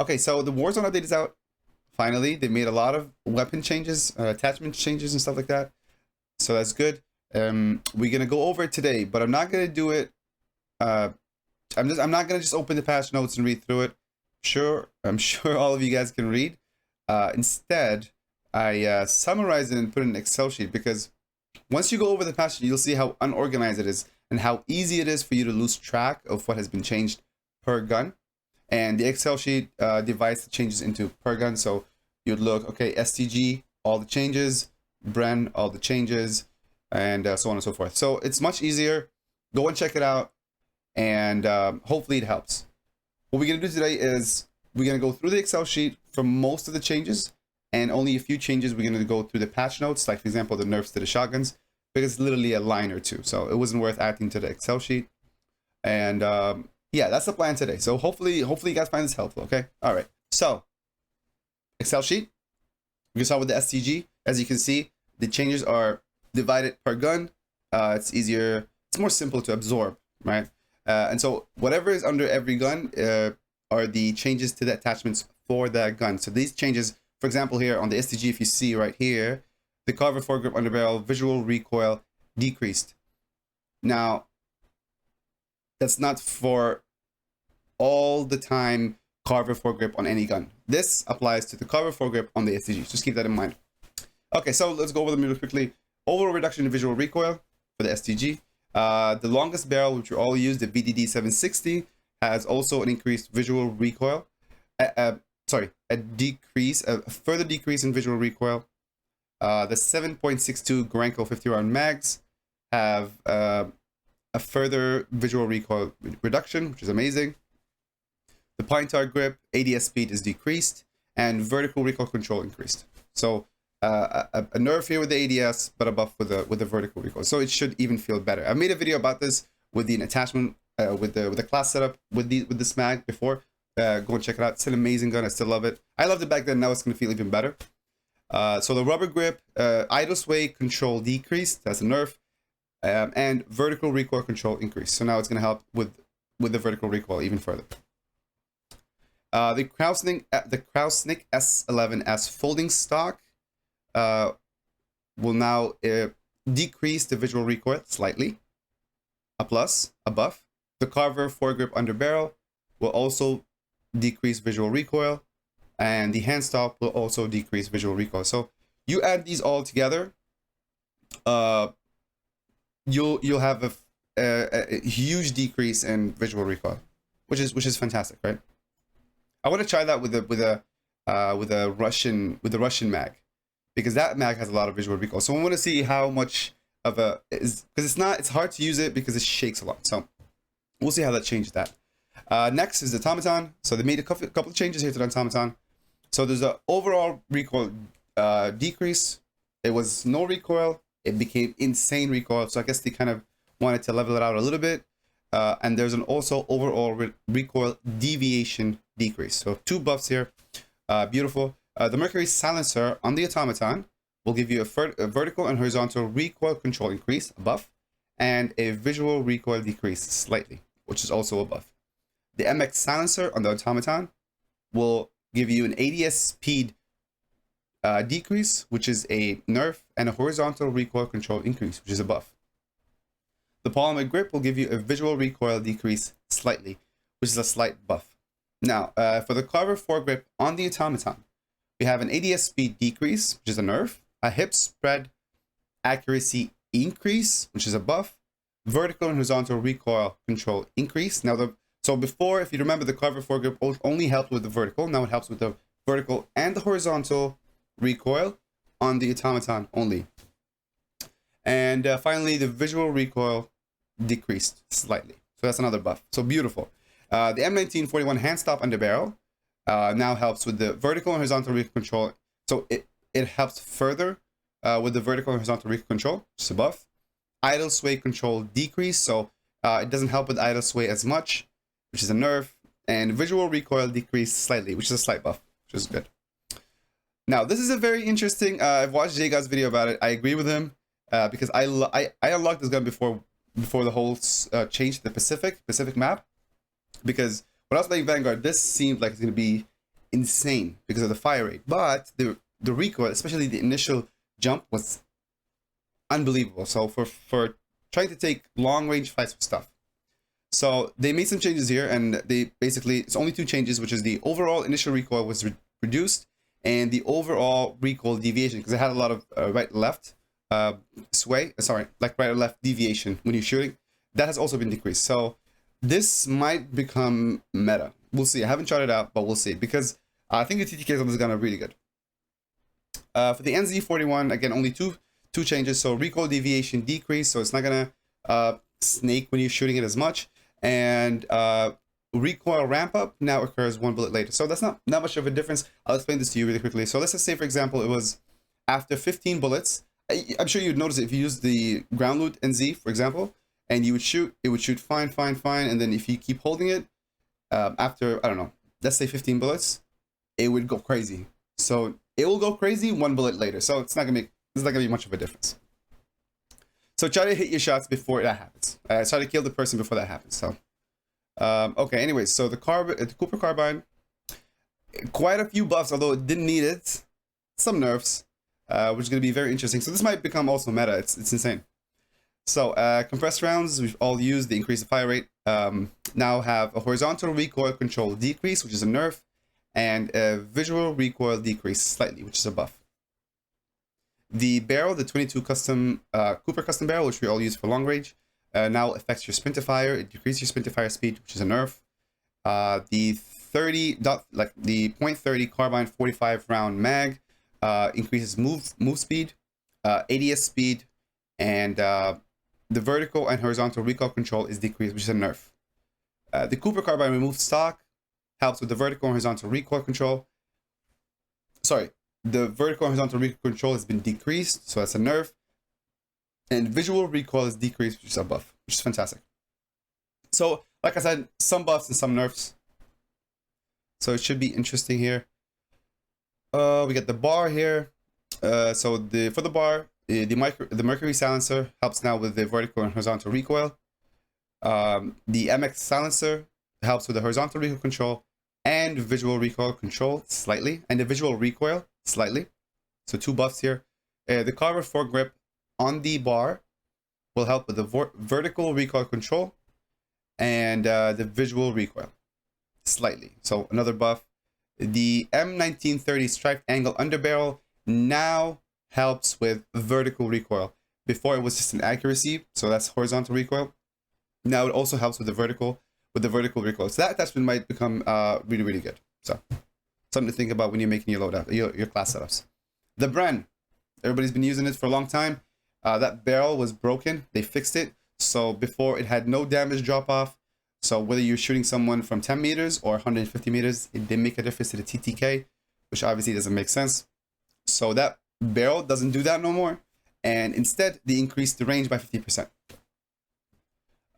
Okay, so the Warzone update is out. Finally, they made a lot of weapon changes, attachment changes, and stuff like that. So that's good. We're gonna go over it today, but I'm not gonna do it. I'm not gonna just open the patch notes and read through it. I'm sure all of you guys can read. Instead, I summarize it and put it in an Excel sheet, because once you go over the patch, you'll see how unorganized it is and how easy it is for you to lose track of what has been changed per gun. And the Excel sheet divides the changes into per gun. So you'd look, okay, STG, all the changes, BREN, all the changes, and so on and so forth. So it's much easier. Go and check it out, and hopefully it helps. What we're going to do today is we're going to go through the Excel sheet for most of the changes, and only a few changes we're going to go through the patch notes, like, for example, the nerfs to the shotguns, because it's literally a line or two. So it wasn't worth adding to the Excel sheet. And yeah, that's the plan today. So hopefully you guys find this helpful, okay? All right. So Excel sheet, we can start with the STG. As you can see, the changes are divided per gun. It's easier, it's more simple to absorb, right? And so whatever is under every gun are the changes to the attachments for that gun. So these changes, for example, here on the STG, if you see right here, the cover foregrip underbarrel visual recoil decreased. Now, that's not for all the time cover foregrip on any gun. This applies to the cover foregrip on the STG. Just keep that in mind. Okay, so let's go over them really quickly. Overall reduction in visual recoil for the STG. The longest barrel, which we all use, the VDD 760, has also an increased visual recoil. A further decrease in visual recoil. The 7.62 Granco 50 round mags have a further visual recoil reduction, which is amazing. The pine tar grip ADS speed is decreased, and vertical recoil control increased. So a nerf here with the ADS, but a buff with the vertical recoil. So it should even feel better. I made a video about this with the attachment with the class setup with this mag before. Go and check it out. It's an amazing gun. I still love it. I loved it back then. Now it's gonna feel even better. So the rubber grip idle sway control decreased. That's a nerf. And vertical recoil control increase. So now it's going to help with the vertical recoil even further. The Krausnik S11S folding stock will now decrease the visual recoil slightly. A plus, a buff. The Carver foregrip underbarrel will also decrease visual recoil, and the hand stop will also decrease visual recoil. So you add these all together, you'll have a huge decrease in visual recoil, which is fantastic, right? I want to try that with the Russian mag, because that mag has a lot of visual recoil. So I want to see how much of a is, because it's hard to use it because it shakes a lot. So we'll see how that changes that. Next is the Automaton. So they made a couple of changes here to the Automaton. So there's an overall recoil decrease. It was no recoil. It became insane recoil. So I guess they kind of wanted to level it out a little bit. And there's an also overall recoil deviation decrease. So two buffs here. Beautiful. The Mercury silencer on the Automaton will give you a vertical and horizontal recoil control increase, a buff, and a visual recoil decrease slightly, which is also a buff. The MX silencer on the Automaton will give you an ADS speed decrease, which is a nerf, and a horizontal recoil control increase, which is a buff. The polymer grip will give you a visual recoil decrease slightly, which is a slight buff. Now, for the cover foregrip on the Automaton, we have an ADS speed decrease, which is a nerf, a hip spread accuracy increase, which is a buff, vertical and horizontal recoil control increase. Now, so before, if you remember, the cover foregrip only helped with the vertical. Now it helps with the vertical and the horizontal recoil on the Automaton only. And finally, the visual recoil decreased slightly. So that's another buff. So beautiful. The M1941 hand stop underbarrel now helps with the vertical and horizontal recoil control. So it helps further with the vertical and horizontal recoil control, just a buff. Idle sway control decrease, so it doesn't help with idle sway as much, which is a nerf. And visual recoil decrease slightly, which is a slight buff, which is good. Now, this is a very interesting, I've watched Jaygod's video about it. I agree with him because I unlocked this gun before the whole change to the Pacific map. Because when I was playing Vanguard, this seemed like it's going to be insane because of the fire rate, but the recoil, especially the initial jump, was unbelievable. So for trying to take long range fights with stuff, so they made some changes here, and they basically, it's only two changes, which is the overall initial recoil was reduced, and the overall recoil deviation, because it had a lot of right left sway, like right or left deviation when you're shooting, that has also been decreased. So this might become meta. We'll see. I haven't tried it out, but we'll see, because I think the TTKs on this gun are really good. For the NZ41, again, only two changes. So recoil deviation decrease, so it's not gonna snake when you're shooting it as much, and recoil ramp up now occurs 1 bullet later. So that's not much of a difference. I'll explain this to you really quickly. So let's just say, for example, it was after 15 bullets. I'm sure you'd notice it if you use the ground loot NZ, for example, and you would shoot, it would shoot fine, and then if you keep holding it, after, I don't know, let's say 15 bullets, it would go crazy. So it will go crazy 1 bullet later. So it's not gonna be much of a difference. So try to hit your shots before that happens. Try to kill the person before that happens. So okay, anyways, so the Cooper Carbine, quite a few buffs, although it didn't need it, some nerfs, which is going to be very interesting. So this might become also meta. It's insane. So compressed rounds, we've all used the increase of fire rate, now have a horizontal recoil control decrease, which is a nerf, and a visual recoil decrease slightly, which is a buff. The barrel, the 22 custom Cooper custom barrel, which we all use for long range, now affects your sprint to fire. It decreases your sprint to fire speed, which is a nerf. The the .30 Carbine 45 round mag increases move speed, ADS speed, and the vertical and horizontal recoil control is decreased, which is a nerf. The Cooper Carbine removed stock, helps with the vertical and horizontal recoil control. Sorry, the vertical and horizontal recoil control has been decreased, so that's a nerf. And visual recoil is decreased, which is a buff, which is fantastic. So, like I said, some buffs and some nerfs. So it should be interesting here. We got the bar here. So for the bar, the Mercury silencer helps now with the vertical and horizontal recoil. The MX silencer helps with the horizontal recoil control and visual recoil control slightly, and the visual recoil slightly. So two buffs here. The Carver foregrip on the bar will help with the vertical recoil control and the visual recoil slightly. So another buff. The M1930 striped angle underbarrel now helps with vertical recoil. Before it was just an accuracy, so that's horizontal recoil. Now it also helps with the vertical recoil. So that attachment might become really, really good. So something to think about when you're making your loadout, your class setups. The BREN, everybody's been using it for a long time. That barrel was broken. They fixed it. So before it had no damage drop off. So whether you're shooting someone from 10 meters or 150 meters, it didn't make a difference to the TTK, which obviously doesn't make sense. So that barrel doesn't do that no more. And instead, they increased the range by 50%.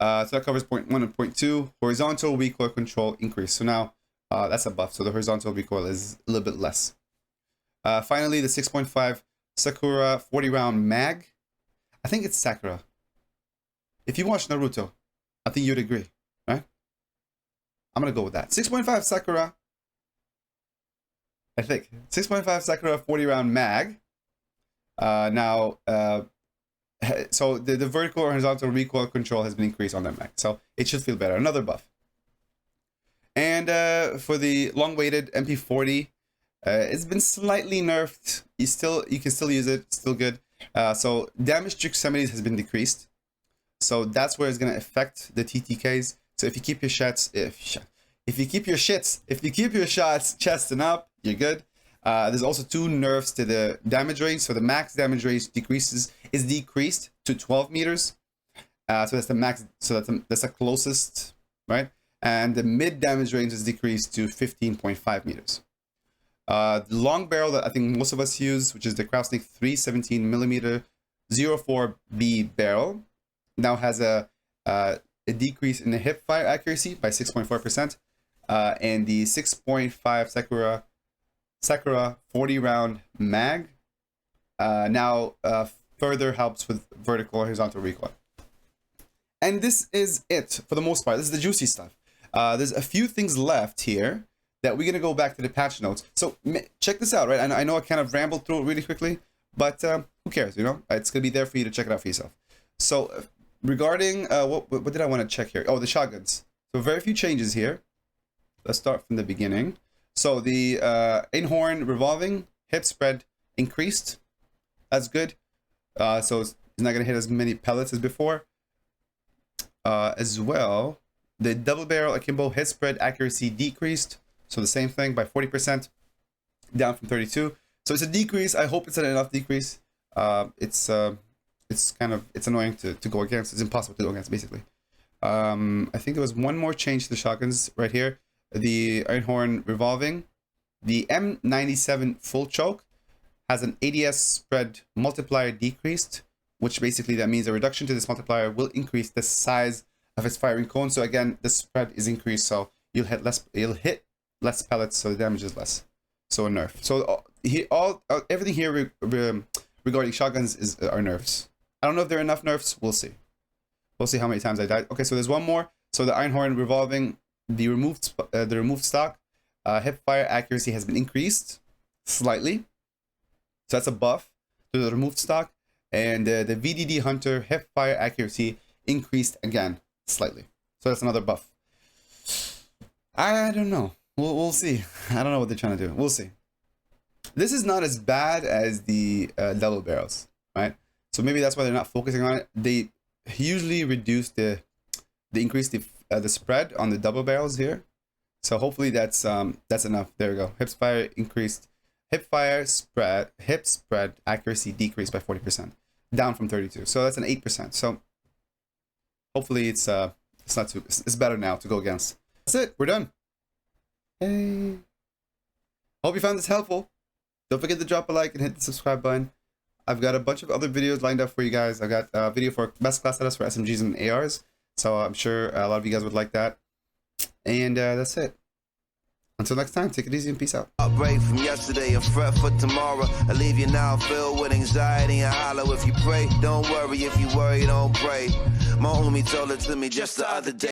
So that covers point 1 and point 2. Horizontal recoil control increase. So now that's a buff. So the horizontal recoil is a little bit less. Finally, the 6.5 Sakura 40 round mag. I think it's Sakura. If you watch Naruto, I think you'd agree, right? I'm going to go with that. 6.5 Sakura. I think. 6.5 Sakura 40 round mag. So the vertical or horizontal recoil control has been increased on that mag. So it should feel better. Another buff. And for the long-awaited MP40, it's been slightly nerfed. You can still use it. Still good. So damage to extremities has been decreased. So that's where it's gonna affect the TTKs. So if you keep your shots, if you keep your shots chest and up, you're good. There's also two nerfs to the damage range. So the max damage range is decreased to 12 meters. So that's the max. So that's the closest, right? And the mid damage range is decreased to 15.5 meters. The long barrel that I think most of us use, which is the Krausnik 317mm 04B barrel, now has a decrease in the hip fire accuracy by 6.4%, and the 6.5 Sakura 40 round mag now further helps with vertical and horizontal recoil. And this is it for the most part. This is the juicy stuff. There's a few things left here that we're gonna go back to the patch notes. So check this out, right? I know I kind of rambled through it really quickly, but who cares, you know? It's gonna be there for you to check it out for yourself. So regarding what did I want to check here? Oh, the shotguns. So very few changes here. Let's start from the beginning. So the Einhorn revolving hip spread increased. That's good. So it's not gonna hit as many pellets as before. As well, the double barrel akimbo hit spread accuracy decreased. So the same thing by 40%, down from 32. So it's a decrease. I hope it's an enough decrease. It's annoying to go against. It's impossible to go against, basically. I think there was one more change to the shotguns right here. The Einhorn revolving, the M97 full choke has an ADS spread multiplier decreased, which basically that means a reduction to this multiplier will increase the size of its firing cone. So again, the spread is increased, so you'll hit less pellets, so the damage is less. So a nerf. So everything here regarding shotguns are nerfs. I don't know if there are enough nerfs. We'll see. We'll see how many times I died. Okay, so there's one more. So the Einhorn revolving, the removed stock hip fire accuracy has been increased slightly. So that's a buff to the removed stock. And the VDD Hunter hip fire accuracy increased again slightly. So that's another buff. I don't know. We'll see. I don't know what they're trying to do. We'll see. This is not as bad as the double barrels, right? So maybe that's why they're not focusing on it. They usually reduce increase the spread on the double barrels here. So hopefully that's enough. There we go. Hip fire increased. Hip spread accuracy decreased by 40%, down from 32. So that's an 8%. So hopefully it's better now to go against. That's it. We're done. Hey. Hope you found this helpful. Don't forget to drop a like and hit the subscribe button. I've got a bunch of other videos lined up for you guys. I've got a video for best class setups for SMGs and ARs. So I'm sure a lot of you guys would like that. And that's it. Until next time, take it easy and peace out. Break from yesterday and fret for tomorrow. I leave you now filled with anxiety and hollow. If you pray, don't worry. If you worry, don't pray. My homie told it to me just the other day.